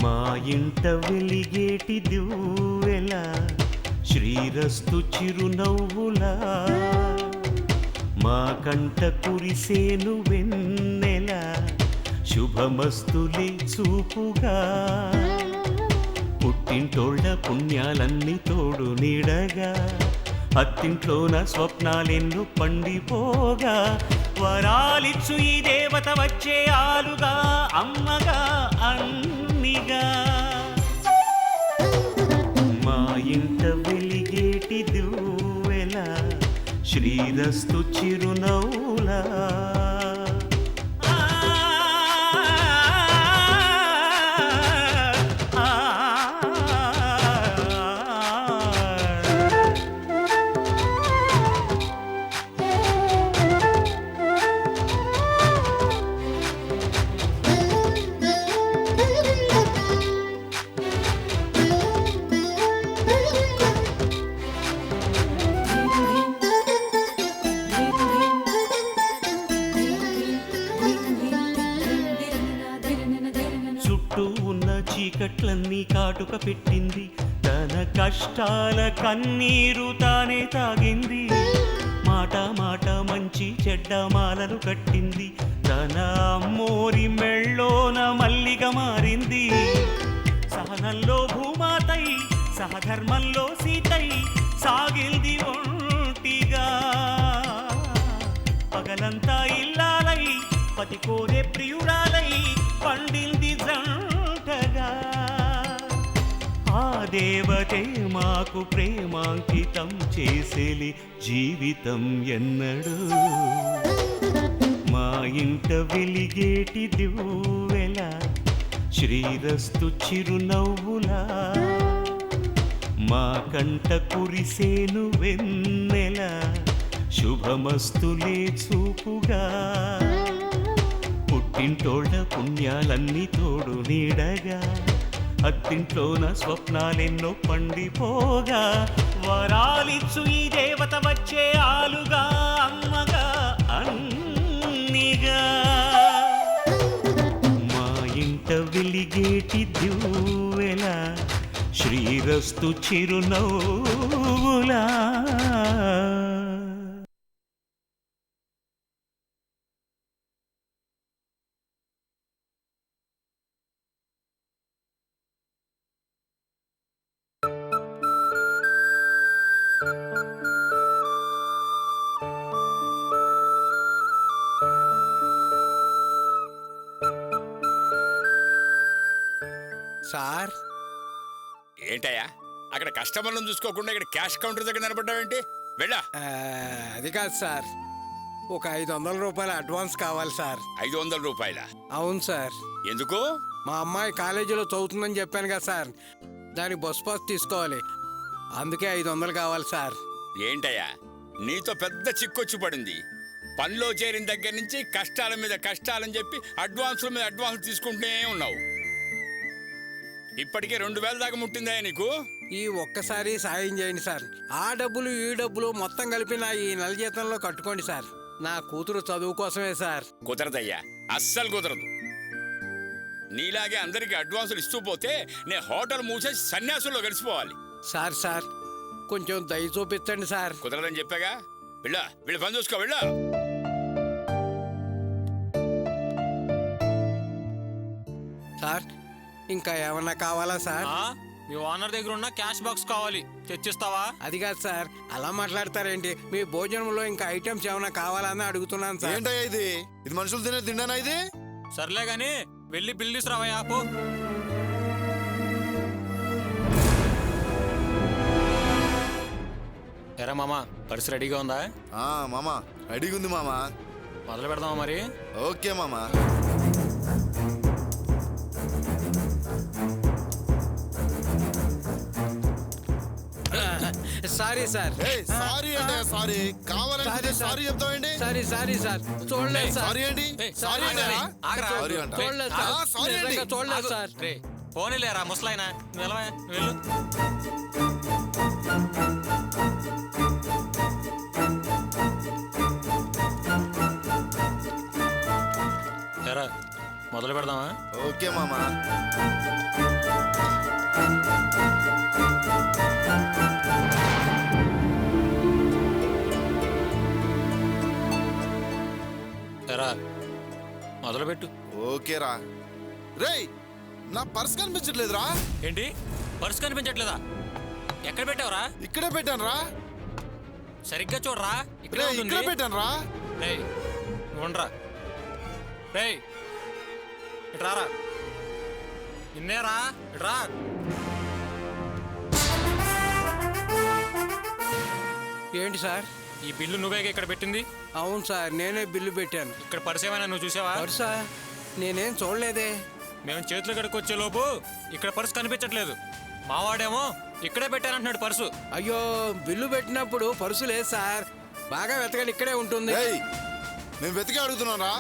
మా ఇంట వెలిగేటి దివ్వెలా శ్రీరస్తు చిరునవ్వులా మా కంట కురిసేను వెన్నెల శుభమస్తులే చూపుగా పుట్టింటోళ్ళ పుణ్యాలన్నీ తోడు నీడగా అత్తింట్లోన స్వప్నాలెన్ను పండిపోగా వరాలిచ్చు ఈ దేవత వచ్చే ఆలుగా అమ్మగా అన్నిగా మా ఇంట వెలిగేటి దివ్వెలా శ్రీరస్తు చిరునవ్వులా చీకట్లన్నీ కాటుక పెట్టింది తన కష్టాల కన్నీరు తానే తాగింది మాట మాట మంచి చెడ్డ మాలలు కట్టింది తన అమ్మోరి మెళ్ళోన మల్లిగా మారింది సహనంలో భూమాతై సహధర్మంలో సీతై సాగింది ఒంటిగా పగలంతా ఇల్లాలై పతి కోరే ప్రియురాలై పండింది జంటగా ఆ దేవతే మాకు ప్రేమాంకితం చేసేలి జీవితం ఎన్నడు మా ఇంట వెలిగేటి దివ్వెల శ్రీరస్తు చిరునవ్వులా మా కంట కురిసేను వెన్నెల శుభమస్తులే చూపుగా పుట్టింటోళ్ళ పుణ్యాలన్నీ తోడు నీడగా అత్తింట్లోన స్వప్నాలెన్నో పండిపోగా వరాలిచ్చు ఈ దేవత వచ్చే ఆలుగా అమ్మగా అన్నిగా మా ఇంట వెలిగేటి దివ్వెల శ్రీరస్తు చిరునవ్వులా సార్ ఏంటయ్యా అక్కడ కస్టమర్లను చూసుకోకుండా ఇక్కడ క్యాష్ కౌంటర్ దగ్గర నిలబడ్డావేంటి వెళ్ళా అది కాదు సార్ ఒక 500 రూపాయల అడ్వాన్స్ కావాలి సార్ 500 రూపాయల అవును సార్ ఎందుకు మా అమ్మాయి కాలేజీలో చదువుతుందని చెప్పాను కదా సార్ దానికి బస్ పాస్ తీసుకోవాలి అందుకే 500 కావాలి సార్ ఏంటయ్యా నీతో పెద్ద చిక్కొచ్చి పడింది పనిలో చేరిన దగ్గర నుంచి కష్టాల మీద కష్టాలని చెప్పి అడ్వాన్సుల మీద అడ్వాన్స్ తీసుకుంటూనే ఉన్నావు ఇప్పటికే 2000 దాకా ముట్టిందా నీకు ఈ ఒక్కసారి సాయం చేయండి సార్ ఆ డబ్బులు ఈ డబ్బులు మొత్తం కలిపి నా ఈ నెల జీతంలో కట్టుకోండి సార్ నా కూతురు చదువు కోసమే సార్ కుదరదయ్యా అస్సలు కుదరదు నీలాగే అందరికి అడ్వాన్సులు ఇస్తూ పోతే నేను హోటల్ మూసేసి సన్యాసుల్లో కలిసిపోవాలి సార్ సార్ కొంచెం దయ చూపించండి సార్ కుదరదని చెప్పాగా వెళ్ళా వీళ్ళు పని చూసుకో వెళ్ళా సార్ ఇంకా ఏమన్నా కావాలా సార్ మీ ఓనర్ దగ్గర ఉన్న క్యాష్ బాక్స్ కావాలి తెచ్చిస్తావా అది కాదు సార్ అలా మాట్లాడతారేంటి మీ భోజనంలో ఇంకా ఐటమ్స్ ఏమైనా కావాలని అడుగుతున్నాను సార్ ఏంటయ్యా ఇది మనుషులు తినే తిన్నానా ఇది సర్లే గాని వెళ్ళి బిల్ తీసుకురావయ్యా పో ఎరా మామా పరిస్థితి రెడీగా ఉందా మామా రెడీగా ఉంది మామా మొదలు పెడదామా మరి ఓకే మామా సారీ సార్ ఏయ్, సారీ అంటే సారీ కావాలంటే సారీ, సార్. సారీ చెప్తావేంటి సారీ సార్ చూడలేదు సార్ సారీ ఏంటి సారీ ఏంటా? ఆగరా. సారీ అంట చూడలేదు ఆ, సార్ సారీ ఏంటి? నిజంగా చూడలేదు సార్ రే పోనీలేరా ముసలాయన వెళ్ళు ఎరా మొదలు పెడదామా? ఓకే మామా ఎరా మొదలు పెట్టు. ఓకేరా. రేయ్ నా పర్స్ కనిపించట్లేదురా. ఏంటి పర్సు కనిపించట్లేదా? ఎక్కడ పెట్టావురా? ఇక్కడే పెట్టాను రా. సరిగ్గా చూడరా. రే ఇక్కడే పెట్టాను రా. రేయ్ ఉండరా. రేయ్ ఇట్రారా. ఇన్నేరా ఇట్రా. ఏంటి సార్ ఈ బిల్లు నువ్వే ఇక్కడ పెట్టింది. అవును సార్ నేనే బిల్లు పెట్టాను ఇక్కడ పర్సు ఏమైనా నువ్వు చూసావా? పర్సా నేనేం చూడలేదే మేము చేతులు ఇక్కడికి వచ్చే లోపు ఇక్కడ పర్సు కనిపించట్లేదు. మావాడేమో ఇక్కడే పెట్టానంటున్నాడు పర్సు. అయ్యో బిల్లు పెట్టినప్పుడు పర్సు లేదు సార్ బాగా వెతకండి ఇక్కడే ఉంటుంది ఏయ్ నేను వెతికి అడుగుతున్నాను రా.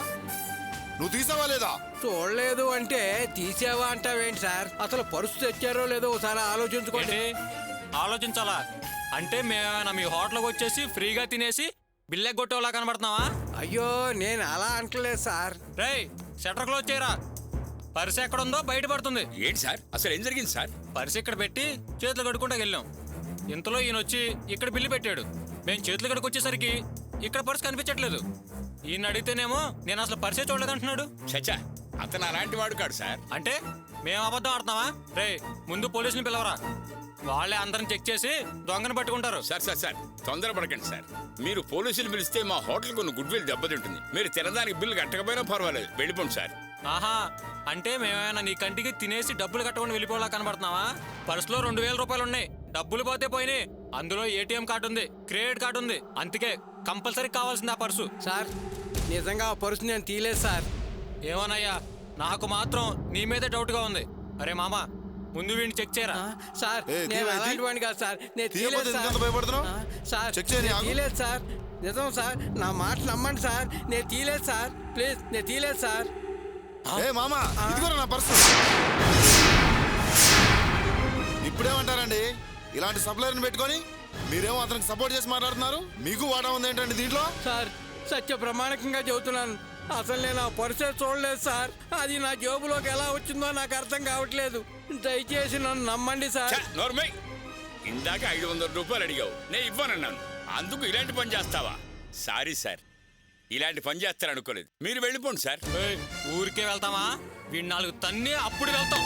నువ్వు తీసావా లేదా? చూడలేదు అంటే తీసావా అంటావేంటి సార్ అసలు పర్సు తెచ్చారో లేదో ఒకసారి ఆలోచించుకోండి ఏంటి ఆలోచించాలా? అంటే మేమేమైనా మీ హోటల్కి వచ్చేసి ఫ్రీగా తినేసి బిల్లె కొట్టేలా కనబడుతున్నావా? అయ్యో నేను అలా అంటలేదు సార్ రేయ్ షట్టర్ క్లోజ్ చేయరా. పర్సు ఎక్కడుందో బయటపడుతుంది. ఏంటి సార్ అసలు ఏం జరిగింది సార్? పర్సు ఇక్కడ పెట్టి చేతులు కడుక్కుంటా వెళ్ళాం. ఇంతలో ఈయన వచ్చి ఇక్కడ బిల్లు పెట్టాడు. మేము చేతులు కడుకు వచ్చేసరికి ఇక్కడ పర్సు కనిపించట్లేదు. ఈయన అడిగితేనేమో నేను అసలు పర్సే చూడలేదంటున్నాడు. చచ్చా అతను అలాంటి వాడు కాడు సార్. అంటే మేము అబద్ధం ఆడుతున్నావా? రే ముందు పోలీసుని పిలవరా. వాళ్ళే అందరం చెక్ చేసి దొంగను పట్టుకుంటారు. సార్ సార్ సార్ తొందరపడకండి సార్. మీరు పోలీసులు పిలిస్తే మా హోటల్ కొన్ని గుడ్ విల్ దెబ్బతింటుంది. మీరు తినడానికి బిల్లు కట్టకపోయినా పర్వాలేదు వెళ్ళిపోండి సార్. ఆహా అంటే మేమేమైనా నీ కంటికి తినేసి డబ్బులు కట్టకుండా వెళ్ళిపోవాలా కనబడుతున్నావా? పర్సులో 2000 రూపాయలు ఉన్నాయి. డబ్బులు పోతే పోయినాయి. అందులో ఏటీఎం కార్డు ఉంది, క్రెడిట్ కార్డు ఉంది. అందుకే కంపల్సరీ కావాల్సింది ఆ పర్సు. సార్ నిజంగా ఆ పర్సు నేను తీయలేదు సార్ ఏమోనయ్యా నాకు మాత్రం నీ మీదే డౌట్గా ఉంది. అరే మామా ముందు వీడిని చెక్ చేయరా. సార్ ఏ, నేను తీయవా, అలాంటి వాడిని కాదు సార్ నేను తీయకపోతే తీయలేదు ఎందుకంత సార్ భయపడుతున్నావు? సార్ చెక్ చేయని నేను ఆగు. తీయలేదు సార్ నిజం సార్ నా మాట నమ్మండి సార్ నేను తీయలేదు సార్ ప్లీజ్ నేను తీయలేదు సార్ ఏ మామా ఇదిగోరా నా పర్సు. ఇప్పుడేమంటారండి ఇలాంటి సప్లైర్ని పెట్టుకొని మీరేమో అతనికి సపోర్ట్ చేసి మాట్లాడుతున్నారు. మీకు వాటా ఉంది ఏంటండి దీంట్లో? సార్ సత్య ప్రమాణకంగా చెబుతున్నాను అసలు నేను ఆ పర్సే చూడలేదు సార్ అది నా జేబులోకి ఎలా వచ్చిందో నాకు అర్థం కావట్లేదు దయచేసి నన్ను నమ్మండి సార్ ఛ, నోర్మై ఇందాక 500 రూపాయలు అడిగావు నేను ఇవ్వనన్నాను. అందుకు ఇలాంటి పని చేస్తావా? సారీ సార్ ఇలాంటి పని చేస్తారనుకోలేదు. మీరు వెళ్ళిపోండి సార్. ఏయ్, ఊరికే వెళ్తామా? వీడి 4 తన్ని అప్పుడు వెళ్తాం.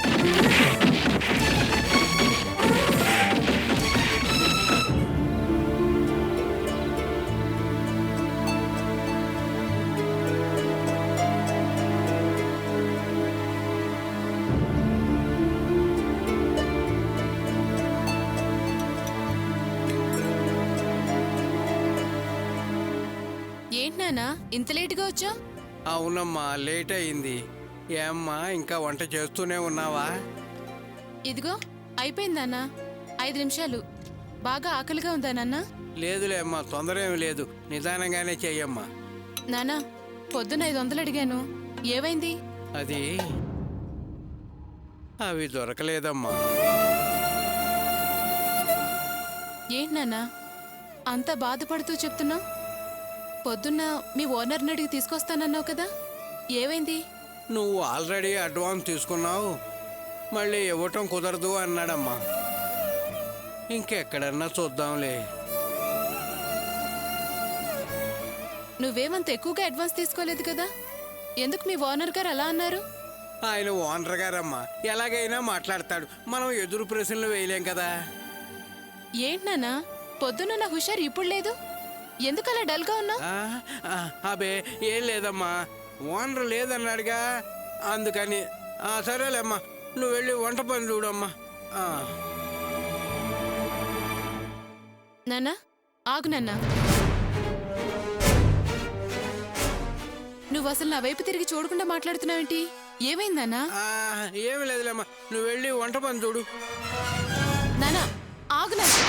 ఏంటి నాన్నా ఇంత లేటుగా వచ్చావు? అవునమ్మా లేట్ అయింది ఏమ్మా ఇంకా వంట చేస్తూనే ఉన్నావా ఇదిగో అయిపోయిందన్నా. 5 నిమిషాలు. బాగా ఆకలిగా ఉందా నాన్న? లేదులే అమ్మా తొందర ఏమి లేదు నిదానంగానే చెయ్యమ్మా నానా పొద్దున 500 అడిగాను ఏమైంది? అది అవి దొరకలేదమ్మా ఏంటి నాన్నా అంత బాధపడుతూ చెప్తున్నా? పొద్దున్న మీ ఓనర్ని అడిగి తీసుకొస్తానన్నావు కదా ఏమైంది? నువ్వు ఆల్రెడీ అడ్వాన్స్ తీసుకున్నావు మళ్ళీ ఇవ్వటం కుదరదు అన్నాడమ్మా ఇంకెక్కడన్నా చూద్దాంలే నువ్వేమంత ఎక్కువగా అడ్వాన్స్ తీసుకోలేదు కదా ఎందుకు మీ ఓనర్ గారు అలా అన్నారు? ఆయన ఓనర్ గారమ్మా ఎలాగైనా మాట్లాడతాడు మనం ఎదురు ప్రశ్నలు వేయలేం కదా ఏంటి నాన్నా పొద్దున్న నా హుషారు ఇప్పుడు లేదు ఎందుకు అలా డల్గా ఉన్నావు? అబే ఏం లేదమ్మా ఓనర్ లేదన్నాడుగా అందుకని సరేలేమ్మా నువ్వు వెళ్ళి వంట పని చూడమ్మా నాన్నా ఆగు నాన్నా నువ్వు అసలు నా వైపు తిరిగి చూడకుండా మాట్లాడుతున్నావేంటి? ఏమైందన్నా? ఏమి లేదులేమ్మా నువ్వు వెళ్ళి వంట పని చూడు నానా ఆగు నాన్నా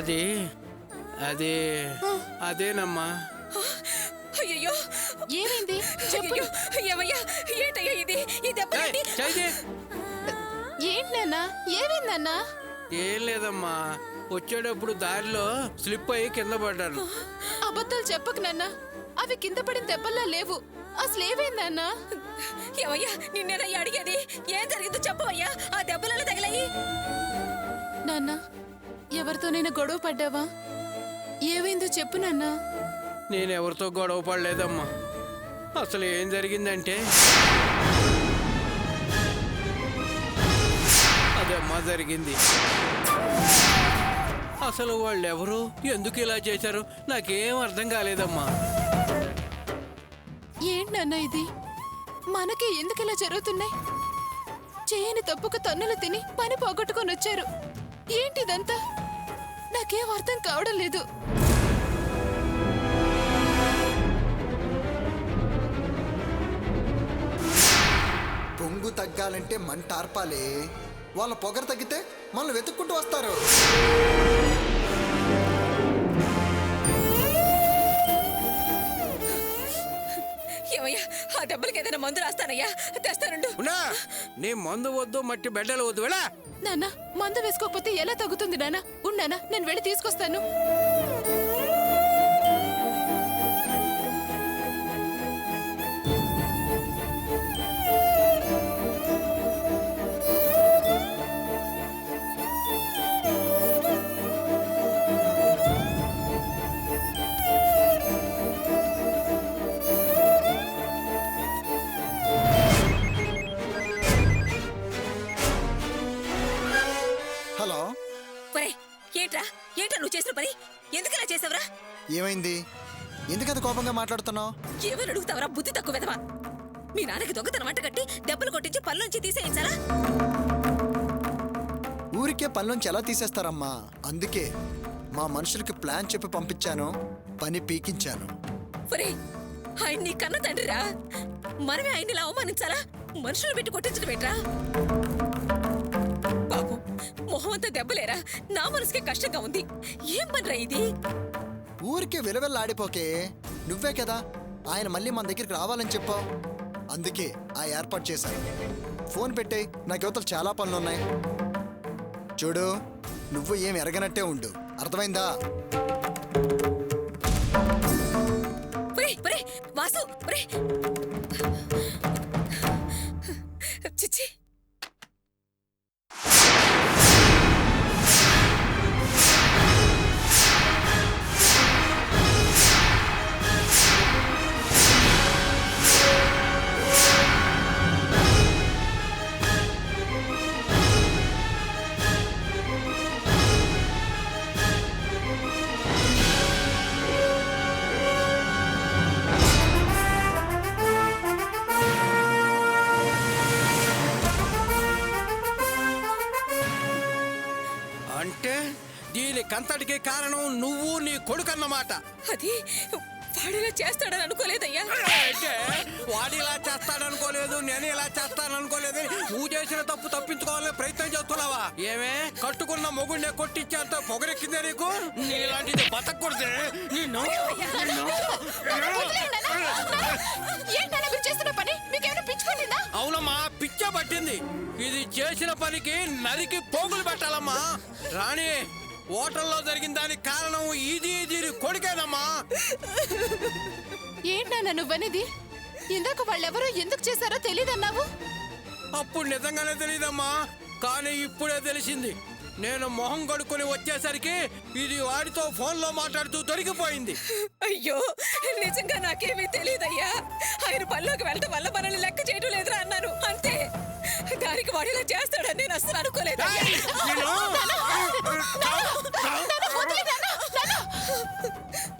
అది అదే అదేనమ్మా. అయ్యో ఏమైంది చెప్పు. ఏమయ్యా ఏంటయ్యా ఇది ఈ దెబ్బలేంటి? ఏంటి నాన్న ఏమైందన్నా? ఏం లేదమ్మా, వచ్చేటప్పుడు దారిలో స్లిప్ అయ్యి కింద పడ్డాను. అబద్ధాలు చెప్పకు నాన్న, అవి కింద పడిన దెబ్బల్లా లేవు. అసలు ఏమైందన్నా? ఏమయ్యా నిన్నేనయ్యా అడిగేది, ఏం జరిగిందో చెప్పవయ్యా. ఆ దెబ్బలలో తగిలాయి. నాన్న ఎవరితోనైనా గొడవ పడ్డావా? ఏమైందో చెప్పు నాన్న. నేనెవరితో గొడవ పడలేదమ్మా. అసలు ఏం జరిగిందంటే అదమ్మా జరిగింది. అసలు వాళ్ళెవరు, ఎందుకు ఇలా చేశారు నాకేం అర్థం కాలేదమ్మా. ఏంటి నాన్న ఇది? మనకే ఎందుకు ఇలా జరుగుతున్నాయి? చేయని తప్పుకు తన్నులు తిని పని పోగొట్టుకొని వచ్చారు. ఏంటిదంతా? నాకేం అర్థం కావడం లేదు. పొంగు తగ్గాలంటే మంట ఆర్పాలి. వాళ్ళ పొగరు తగ్గితే మనల్ని వెతుక్కుంటూ వస్తారు. ఏమయ్యా ఆ దెబ్బలకి ఏదైనా మందు రాస్తానయ్యా, తెస్తానుండు. ఉన్నా, నీ మందు వద్దు, మట్టి బెడ్డలు వద్దు, వెళ్ళా. నాన్న మందు వేసుకోకపోతే ఎలా తగ్గుతుంది నాన్న? ఉన్నానా, నేను వెళ్ళి తీసుకొస్తాను. హలో, ఒరేయ్, ఏంట్రా నువ్వు చేసిన పని? ఎందుకలా చేసావురా? ఏమైంది? ఎందుకంత కోపంగా మాట్లాడుతున్నావు? ఏమని అడుగుతావరా బుద్ధి తక్కువ వెదవా? మీ నాన్నకి దొంగతనం వంట కట్టి దెబ్బలు కొట్టించి పళ్ళలోంచి తీసేయించాలా? ఊరికే పనిలోంచి ఎలా తీసేస్తారమ్మా? అందుకే మా మనుషులకి ప్లాన్ చెప్పి పంపించాను, పని పీకించాను. ఒరేయ్, ఆయన నీ కన్న తండ్రిరా. మనమే ఆయన్ని ఇలా అవమానించాలా? మనుషులు పెట్టి కొట్టించడం ఏంట్రా? బాబు, మొహం అంతా దెబ్బలేరా? నా మనసుకే కష్టంగా ఉంది. ఏం పనిరా ఇది? ఊరికే విలవెల్లాడిపోకే. నువ్వే కదా ఆయన మళ్ళీ మన దగ్గరికి రావాలని చెప్పావు. అందుకే ఆ ఏర్పాటు చేశాను. ఫోన్ పెట్టే, నాకు యువతలు చాలా పనులున్నాయి. చూడు, నువ్వు ఏం ఎరగనట్టే ఉండు, అర్థమైందా? ఒరేయ్, ఒరేయ్, వాసు, ఒరేయ్. చిచ్చి. అంటే దీనికంతటికి కారణం నువ్వు, నీ కొడుకన్నమాట. అది వాడిలా చేస్తాడని అనుకోలేదయ్యా. అంటే వాడు ఇలా చేస్తాడనుకోలేదు, నేను ఇలా చేస్తాననుకోలేదు. నువ్వు చేసిన తప్పు తప్పించుకోవాలని ప్రయత్నం చేస్తున్నావా? ఏమే, కట్టుకున్న మొగుడిని కొట్టించేంత పొగరెక్కిందే నీకు? నీలాంటిది బతకూడదే. నిన్ను ఏంటన్నా మీరు చేస్తున్న పని? మీకేమైనా పిచ్చి పట్టిందా? అవునమ్మా, పిచ్చ పట్టింది. ఇది చేసిన పనికి నరికి పోగులు పెట్టాలమ్మా. రాణి, హోటల్లో జరిగిన దానికి కారణం ఇది దీని కొడుకేనమ్మా. ఏంటన్నా నువ్వనేది? ఇందాక వాళ్ళెవరో ఎందుకు చేశారో తెలీదన్నావు. అప్పుడు నిజంగానే తెలియదమ్మా, కానీ ఇప్పుడే తెలిసింది. నేను మొహం కడుక్కొని వచ్చేసరికి ఇది వాడితో ఫోన్లో మాట్లాడుతూ దొరికిపోయింది. అయ్యో, నిజంగా నాకేమీ తెలియదయ్యా. ఆయన పనిలోకి వెళ్ళటం వల్ల మనల్ని లెక్క చేయడం లేదురా అన్నాను, అంతే. దానికి వాడు ఇలా చేస్తాడని నేను అసలు అనుకోలేదు.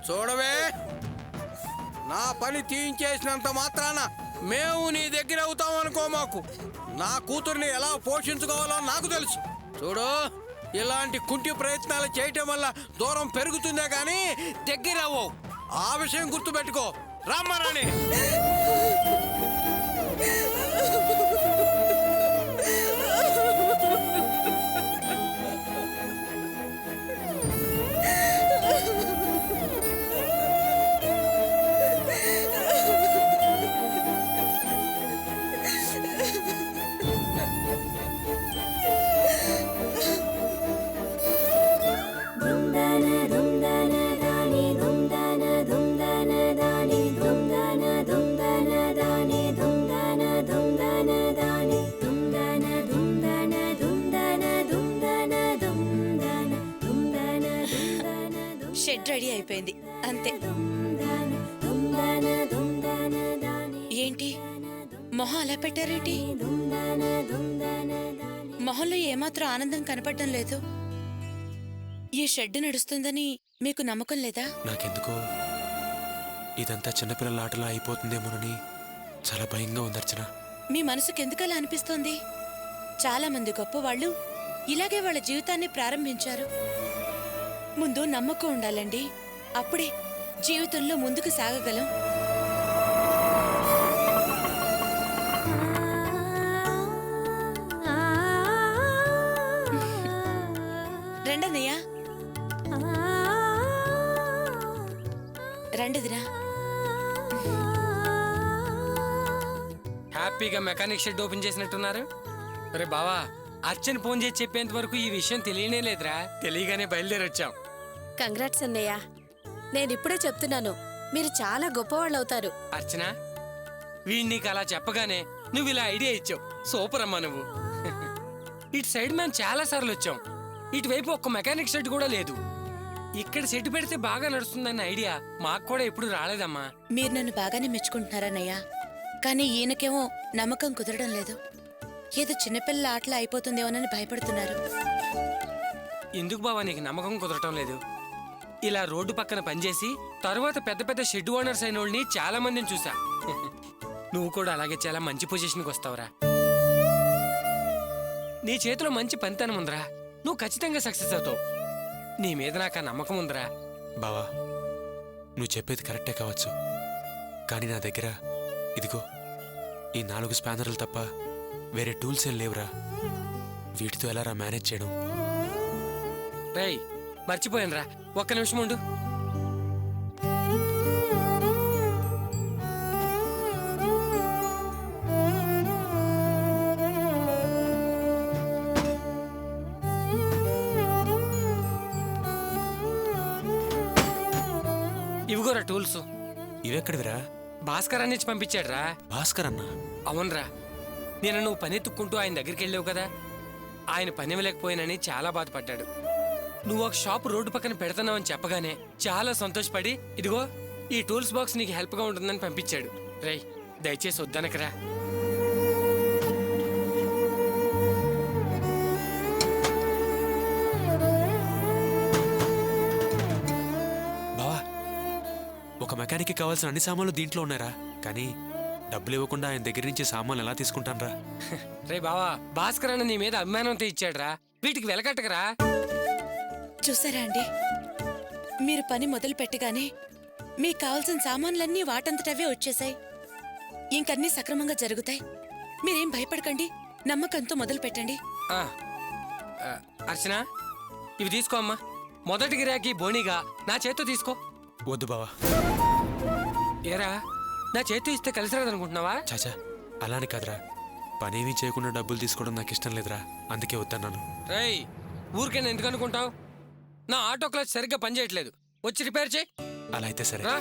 చూడవే, నా పని తీయించేసినంత మాత్రాన మేము నీ దగ్గర అవుతాం అనుకో మాకు. నా కూతుర్ని ఎలా పోషించుకోవాలో నాకు తెలుసు. చూడు, ఇలాంటి కుంటి ప్రయత్నాలు చేయటం వల్ల దూరం పెరుగుతుందే కానీ దగ్గర అవ్వవు. ఆ విషయం గుర్తుపెట్టుకో. రామ్మారాణి, అయిపోయింది అంతే. ఏంటి మొహం అలా పెట్టారేంటి? మొహంలో ఏమాత్రం ఆనందం కనపడటం లేదు. ఈ షెడ్ నడుస్తుందని మీకు నమ్మకం లేదా? నాకెందుకో ఇదంతా చిన్నపిల్లల ఆటలా అయిపోతుందేమోనని చాలా భయంగా ఉంది అర్చన. మీ మనసుకు ఎందుకలా అనిపిస్తోంది? చాలా మంది గొప్పవాళ్ళు ఇలాగే వాళ్ళ జీవితాన్ని ప్రారంభించారు. ముందు నమ్మకం ఉండాలండి, అప్పుడే జీవితంలో ముందుకు సాగగలం. రండన్నయ్యా, రండిదిరా. హ్యాపీగా మెకానిక్ షెడ్ ఓపెన్ చేసినట్టున్నారు. అరే బావా, అర్చన్ ఫోన్ చేసి చెప్పేంత వరకు ఈ విషయం తెలియనే లేదురా. తెలియగానే బయలుదేరి వచ్చాం. కంగ్రాట్స్ అన్నయ్య. నేనిప్పుడే చెప్తున్నాను, మీరు చాలా గొప్పవాళ్ళు అవుతారు. అర్చన, వీడి నీకు అలా చెప్పగానే నువ్వు ఇలా ఐడియా ఇచ్చావు. సూపర్ అమ్మా నువ్వు. ఇటు సైడ్ మేము చాలా సార్లు వచ్చాం. ఇటువైపు ఒక్క మెకానిక్ షెడ్ కూడా లేదు. ఇక్కడ షెడ్ పెడితే బాగా నడుస్తుందన్న ఐడియా మాకు కూడా ఎప్పుడు రాలేదమ్మా. మీరు నన్ను బాగానే మెచ్చుకుంటున్నారన్నయ్యా, కానీ ఈయనకేమో నమ్మకం కుదరడం లేదు. ఏదో చిన్నపిల్లల ఆటలు అయిపోతుందేమోనని భయపడుతున్నారు. ఎందుకు బావా నీకు నమ్మకం కుదరటం లేదు? ఇలా రోడ్డు పక్కన పనిచేసి తర్వాత పెద్ద పెద్ద షెడ్ ఓనర్స్ అయిన వాళ్ళని చాలా మందిని చూసా. నువ్వు కూడా అలాగే చాలా మంచి పొజిషన్కి వస్తావురా. నీ చేతిలో మంచి పనితనం ఉందిరా. నువ్వు ఖచ్చితంగా సక్సెస్ అవుతావు. నీ మీద నాకు ఆ నమ్మకం ఉందిరా. బావా, నువ్వు చెప్పేది కరెక్టే కావచ్చు, కానీ నా దగ్గర ఇదిగో ఈ 4 స్పానర్లు తప్ప వేరే టూల్స్ ఏం లేవురా. వీటితో ఎలారా మేనేజ్ చేయడం? రేయ్, మర్చిపోయానురా, ఒక్క నిమిషం ఉండు. ఇవిగోరా టూల్స్. ఇవెక్కడివిరా? భాస్కర్ అన్నిచ్చి పంపించాడురా. భాస్కర్ అన్న? అవునరా, నేను నువ్వు పని ఎత్తుక్కుంటూ ఆయన దగ్గరికి వెళ్ళావు కదా, ఆయన పని ఇవ్వలేకపోయానని చాలా బాధపడ్డాడు. నువ్వు ఒక షాప్ రోడ్డు పక్కన పెడతానని చెప్పగానే చాలా సంతోషపడి ఇదిగో ఈ టూల్స్ బాక్స్ నీకు హెల్ప్గా ఉంటుందని పంపించాడు. రేయ్, దయచేసి వద్దనకరా. బావా, ఒక మెకానిక్కి కావాల్సిన అన్ని సామాన్లు దీంట్లో ఉన్నారా, కానీ డబ్బులు ఇవ్వకుండా ఆయన దగ్గర నుంచి సామాన్లు ఎలా తీసుకుంటానరా? రే బావా, భాస్కర్ అన్న నీ మీద అభిమానంతో ఇచ్చాడురా, వీటికి వెలకట్టకరా. చూసారా అండి, మీరు పని మొదలు పెట్టగానే మీకు కావాల్సిన సామాన్లన్నీ వాటంతటవే వచ్చేసాయి. ఇంకన్నీ సక్రమంగా జరుగుతాయి. మీరేం భయపడకండి, నమ్మకంతో మొదలు పెట్టండి. అర్చన, ఇవి తీసుకో అమ్మా. మొదటి గిరాకీ బోణిగా నా చేత్తో తీసుకో. వద్దు బావా. ఏరా, నా చేత్తో ఇస్తే కలిసి రాదనుకుంటున్నావా? చాచా, అలానే కాదురా, పనేమీ చేయకుండా డబ్బులు తీసుకోవడం నాకు ఇష్టం లేదురా, అందుకే వద్దన్నాను. రేయ్, ఊరికైనా ఎందుకు అనుకుంటావు? నా ఆటో క్లచ్ సరిగ్గా పనిచేయట్లేదు, వచ్చి రిపేర్ చేయి. అలా అయితే సరే. రా.